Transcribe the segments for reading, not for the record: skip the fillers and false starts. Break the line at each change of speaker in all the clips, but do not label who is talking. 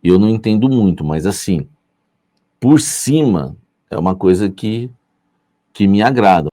Eu não entendo muito, mas assim, por cima é uma coisa que me agrada.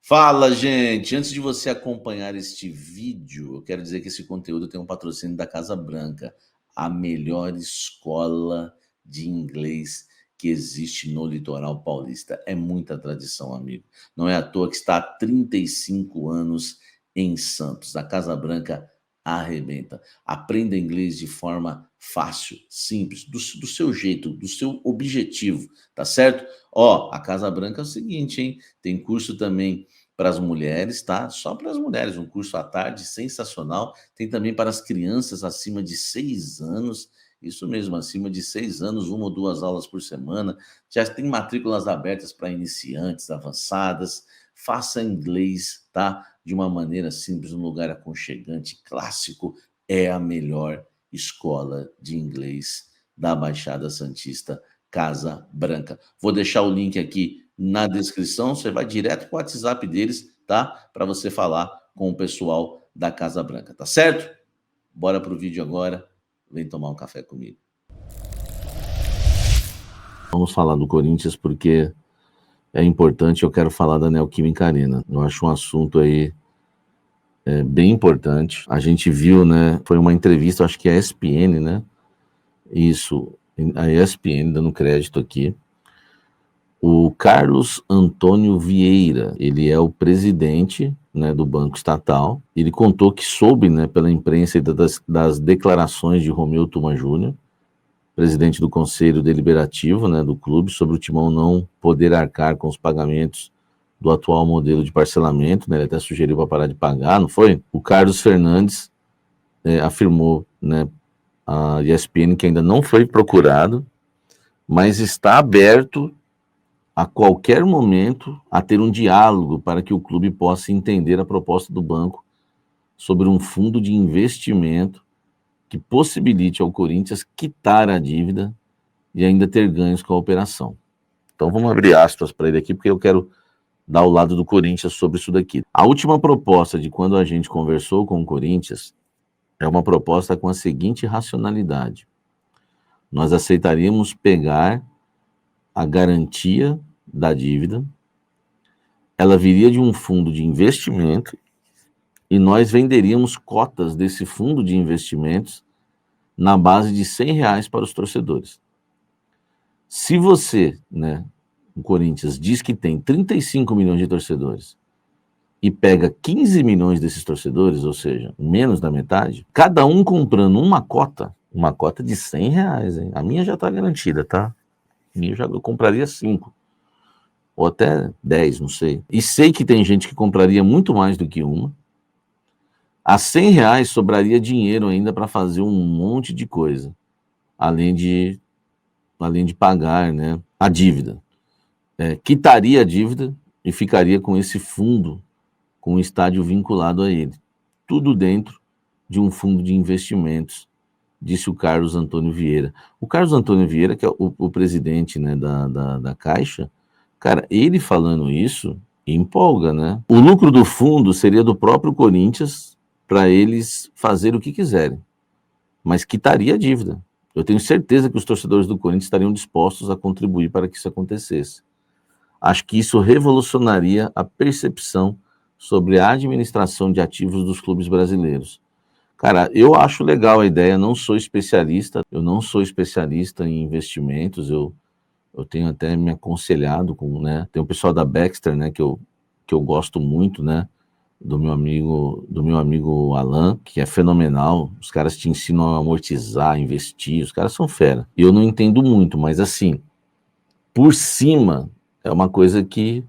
Fala, gente! Antes de você acompanhar este vídeo, eu quero dizer que esse conteúdo tem um patrocínio da Casa Branca, a melhor escola de inglês que existe no litoral paulista. É muita tradição, amigo. Não é à toa que está há 35 anos em Santos. A Casa Branca arrebenta. Aprenda inglês de forma fácil, simples, do seu jeito, do seu objetivo, tá certo? Ó, a Casa Branca é o seguinte, hein? Tem curso também para as mulheres, tá? Só para as mulheres, um curso à tarde sensacional. Tem também para as crianças acima de 6 anos, isso mesmo, acima de 6 anos, 1 ou 2 aulas por semana. Já tem matrículas abertas para iniciantes, avançadas. Faça inglês, tá? De uma maneira simples, num lugar aconchegante, clássico. É a melhor escola de inglês da Baixada Santista, Casa Branca. Vou deixar o link aqui na descrição, você vai direto para o WhatsApp deles, tá? Para você falar com o pessoal da Casa Branca, tá certo? Bora pro vídeo agora, vem tomar um café comigo. Vamos falar do Corinthians porque é importante, eu quero falar da Neoquímica Arena. Eu acho um assunto aí bem importante. A gente viu, né, foi uma entrevista, acho que é a ESPN, né? Isso, a ESPN dando crédito aqui. O Carlos Antônio Vieira, ele é o presidente, né, do Banco Estatal. Ele contou que soube, né, pela imprensa das declarações de Romeu Tuma Júnior, presidente do Conselho Deliberativo, né, do clube, sobre o Timão não poder arcar com os pagamentos do atual modelo de parcelamento, né, ele até sugeriu para parar de pagar, não foi? O Carlos Fernandes afirmou, né, a ESPN que ainda não foi procurado, mas está aberto a qualquer momento a ter um diálogo para que o clube possa entender a proposta do banco sobre um fundo de investimento que possibilite ao Corinthians quitar a dívida e ainda ter ganhos com a operação. Então vamos abrir aspas para ele aqui, porque eu quero dar o lado do Corinthians sobre isso daqui. A última proposta de quando a gente conversou com o Corinthians é uma proposta com a seguinte racionalidade: nós aceitaríamos pegar a garantia da dívida, ela viria de um fundo de investimento e nós venderíamos cotas desse fundo de investimentos na base de R$100 para os torcedores. Se você, né, o Corinthians, diz que tem 35 milhões de torcedores e pega 15 milhões desses torcedores, ou seja, menos da metade, cada um comprando uma cota de R$100, hein? A minha já está garantida, tá? Eu compraria 5. Ou até 10, não sei. E sei que tem gente que compraria muito mais do que uma. A R$100 sobraria dinheiro ainda para fazer um monte de coisa, além de pagar, né, a dívida. Quitaria a dívida e ficaria com esse fundo, com o estádio vinculado a ele. Tudo dentro de um fundo de investimentos, disse o Carlos Antônio Vieira. O Carlos Antônio Vieira, que é o presidente, né, da Caixa, cara, ele falando isso empolga, né? O lucro do fundo seria do próprio Corinthians para eles fazer o que quiserem, mas quitaria a dívida. Eu tenho certeza que os torcedores do Corinthians estariam dispostos a contribuir para que isso acontecesse. Acho que isso revolucionaria a percepção sobre a administração de ativos dos clubes brasileiros. Cara, eu acho legal a ideia, eu não sou especialista em investimentos, eu tenho até me aconselhado com, né, tem o pessoal da Baxter, né, que eu gosto muito, né, do meu amigo Alan, que é fenomenal. Os caras te ensinam a amortizar, a investir, os caras são fera. Eu não entendo muito, mas assim, por cima é uma coisa que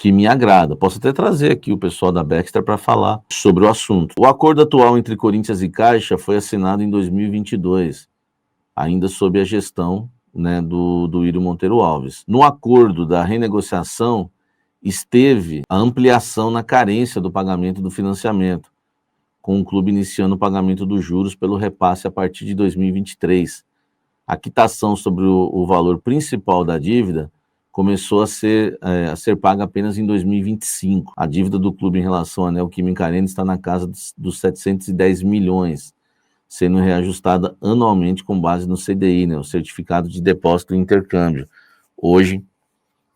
me agrada. Posso até trazer aqui o pessoal da Baxter para falar sobre o assunto. O acordo atual entre Corinthians e Caixa foi assinado em 2022, ainda sob a gestão, né, do Írio Monteiro Alves. No acordo da renegociação, esteve a ampliação na carência do pagamento do financiamento, com o clube iniciando o pagamento dos juros pelo repasse a partir de 2023. a quitação sobre o valor principal da dívida começou a ser paga apenas em 2025. A dívida do clube em relação à Neoquímica Arena está na casa dos 710 milhões, sendo reajustada anualmente com base no CDI, né, o Certificado de Depósito e Intercâmbio, hoje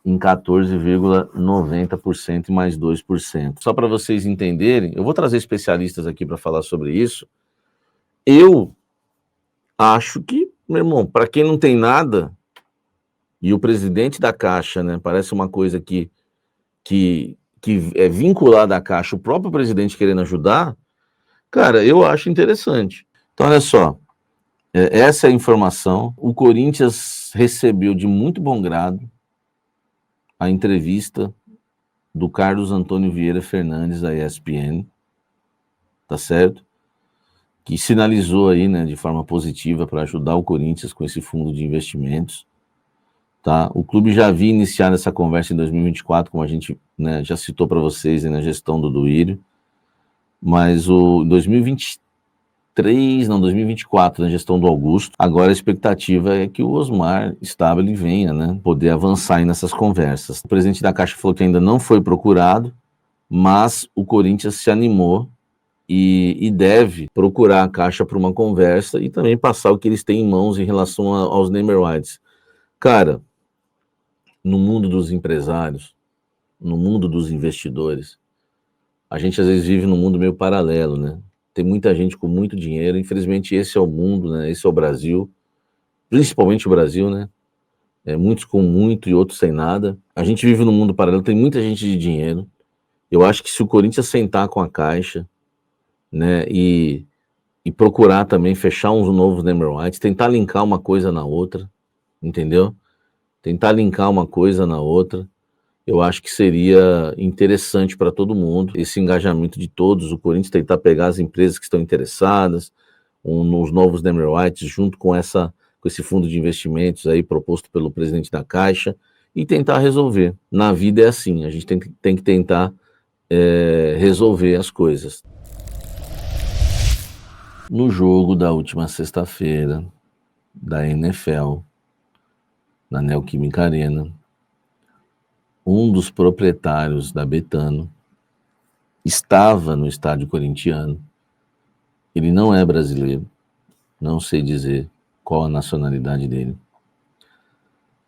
em 14,90% e mais 2%. Só para vocês entenderem, eu vou trazer especialistas aqui para falar sobre isso. Eu acho que, meu irmão, para quem não tem nada, e o presidente da Caixa, né, parece uma coisa que é vinculada à Caixa, o próprio presidente querendo ajudar, cara, eu acho interessante. Então, olha só, essa é a informação. O Corinthians recebeu de muito bom grado a entrevista do Carlos Antônio Vieira Fernandes, da ESPN, tá certo? Que sinalizou aí, né, de forma positiva para ajudar o Corinthians com esse fundo de investimentos, tá? O clube já havia iniciado essa conversa em 2024, como a gente, né, já citou para vocês aí na gestão do Duírio, mas o 2024, na gestão do Augusto, agora a expectativa é que o Osmar Stabile venha, né, poder avançar aí nessas conversas. O presidente da Caixa falou que ainda não foi procurado, mas o Corinthians se animou e deve procurar a Caixa para uma conversa e também passar o que eles têm em mãos em relação aos name rights. Cara, no mundo dos empresários, no mundo dos investidores, a gente às vezes vive num mundo meio paralelo, né? Tem muita gente com muito dinheiro, infelizmente esse é o mundo, né? Esse é o Brasil, principalmente o Brasil, né? Muitos com muito e outros sem nada. A gente vive num mundo paralelo, tem muita gente de dinheiro. Eu acho que se o Corinthians sentar com a Caixa, né, e procurar também fechar uns novos name rights, tentar linkar uma coisa na outra, entendeu? Tentar linkar uma coisa na outra, eu acho que seria interessante para todo mundo, esse engajamento de todos, o Corinthians tentar pegar as empresas que estão interessadas, nos novos name rights, junto com esse fundo de investimentos aí proposto pelo presidente da Caixa, e tentar resolver. Na vida é assim, a gente tem que tentar resolver as coisas. No jogo da última sexta-feira, da NFL, na Neoquímica Arena, um dos proprietários da Betano estava no estádio corintiano. Ele não é brasileiro, não sei dizer qual a nacionalidade dele,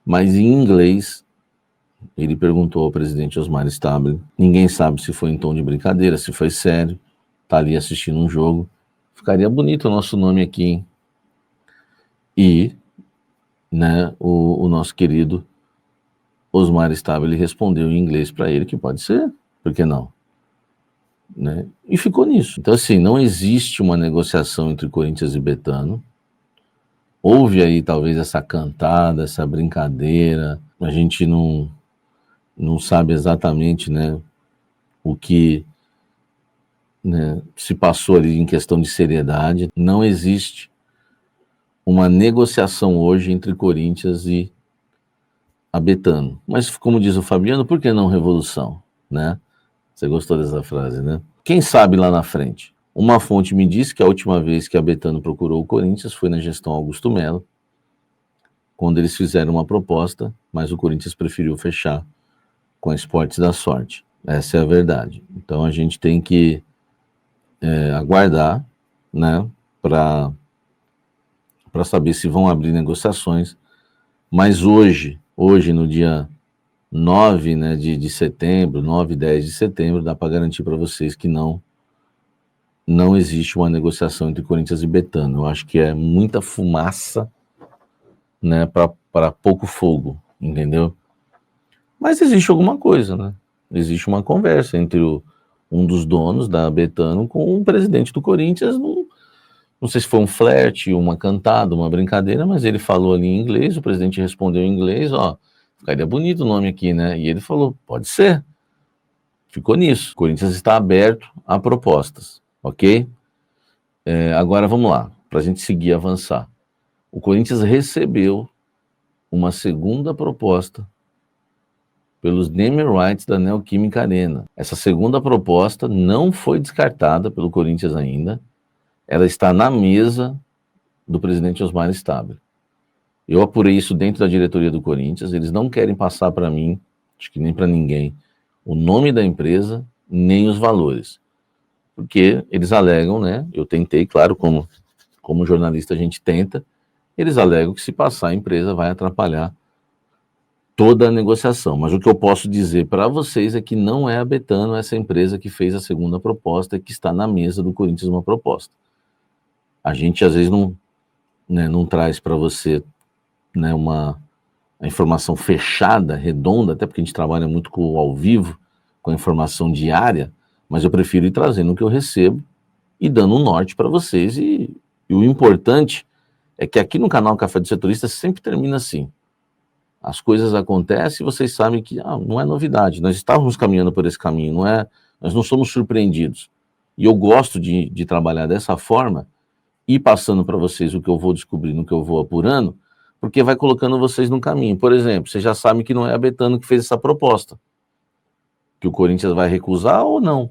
mas em inglês ele perguntou ao presidente Osmar Stabile. Ninguém sabe se foi em tom de brincadeira, se foi sério, tá ali assistindo um jogo. Ficaria bonito o nosso nome aqui, hein? E, né, o nosso querido Osmar Stabile respondeu em inglês para ele que pode ser, por que não? Né? E ficou nisso. Então, assim, não existe uma negociação entre Corinthians e Betano. Houve aí talvez essa cantada, essa brincadeira. A gente não sabe exatamente, né, o que, né, se passou ali em questão de seriedade. Não existe uma negociação hoje entre Corinthians e a Betano. Mas, como diz o Fabiano, por que não revolução? Né? Você gostou dessa frase, né? Quem sabe lá na frente? Uma fonte me disse que a última vez que a Betano procurou o Corinthians foi na gestão Augusto Melo, quando eles fizeram uma proposta, mas o Corinthians preferiu fechar com a Esportes da Sorte. Essa é a verdade. Então a gente tem que aguardar, né, para saber se vão abrir negociações. Mas hoje no dia 9, né, de setembro, 9 e 10 de setembro, dá para garantir para vocês que não existe uma negociação entre Corinthians e Betano. Eu acho que é muita fumaça, né, para pouco fogo, entendeu? Mas existe alguma coisa, né? Existe uma conversa entre um dos donos da Betano com o presidente do Corinthians. Não sei se foi um flerte, uma cantada, uma brincadeira, mas ele falou ali em inglês, o presidente respondeu em inglês, ó, ficaria bonito o nome aqui, né? E ele falou, pode ser. Ficou nisso. O Corinthians está aberto a propostas, ok? Agora vamos lá, para a gente seguir e avançar. O Corinthians recebeu uma segunda proposta pelos name rights da Neoquímica Arena. Essa segunda proposta não foi descartada pelo Corinthians ainda. Ela está na mesa do presidente Osmar Stabile. Eu apurei isso dentro da diretoria do Corinthians, eles não querem passar para mim, acho que nem para ninguém, o nome da empresa, nem os valores. Porque eles alegam, né? Eu tentei, claro, como jornalista a gente tenta, eles alegam que se passar a empresa vai atrapalhar toda a negociação. Mas o que eu posso dizer para vocês é que não é a Betano essa empresa que fez a segunda proposta e que está na mesa do Corinthians uma proposta. A gente às vezes não, né, não traz para você, né, uma informação fechada, redonda, até porque a gente trabalha muito com o ao vivo, com a informação diária, mas eu prefiro ir trazendo o que eu recebo e dando um norte para vocês. E o importante é que aqui no canal Café do Setorista sempre termina assim. As coisas acontecem e vocês sabem que não é novidade. Nós estávamos caminhando por esse caminho, nós não somos surpreendidos. E eu gosto de trabalhar dessa forma e passando para vocês o que eu vou descobrindo, o que eu vou apurando, porque vai colocando vocês no caminho. Por exemplo, vocês já sabem que não é a Betano que fez essa proposta, que o Corinthians vai recusar ou não.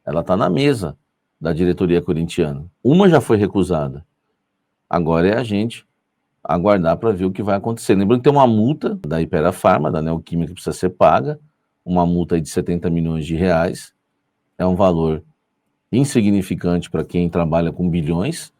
Ela está na mesa da diretoria corintiana. Uma já foi recusada. Agora é a gente aguardar para ver o que vai acontecer. Lembrando que tem uma multa da Hypera Pharma, da Neoquímica, que precisa ser paga, uma multa de 70 milhões de reais. É um valor insignificante para quem trabalha com bilhões.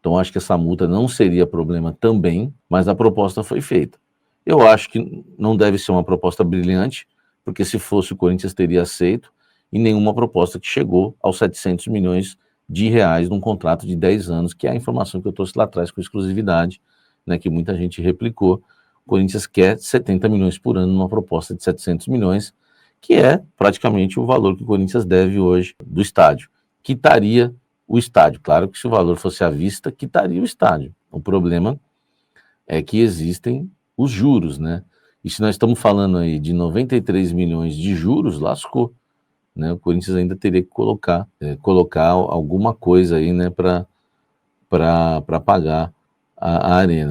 Então, acho que essa multa não seria problema também, mas a proposta foi feita. Eu acho que não deve ser uma proposta brilhante, porque se fosse o Corinthians teria aceito, e nenhuma proposta que chegou aos 700 milhões de reais num contrato de 10 anos, que é a informação que eu trouxe lá atrás com exclusividade, né, que muita gente replicou. O Corinthians quer 70 milhões por ano numa proposta de 700 milhões, que é praticamente o valor que o Corinthians deve hoje do estádio. Quitaria o estádio. Claro que se o valor fosse à vista, quitaria o estádio. O problema é que existem os juros, né? E se nós estamos falando aí de 93 milhões de juros, lascou, né? O Corinthians ainda teria que colocar alguma coisa aí, né, para pagar a arena.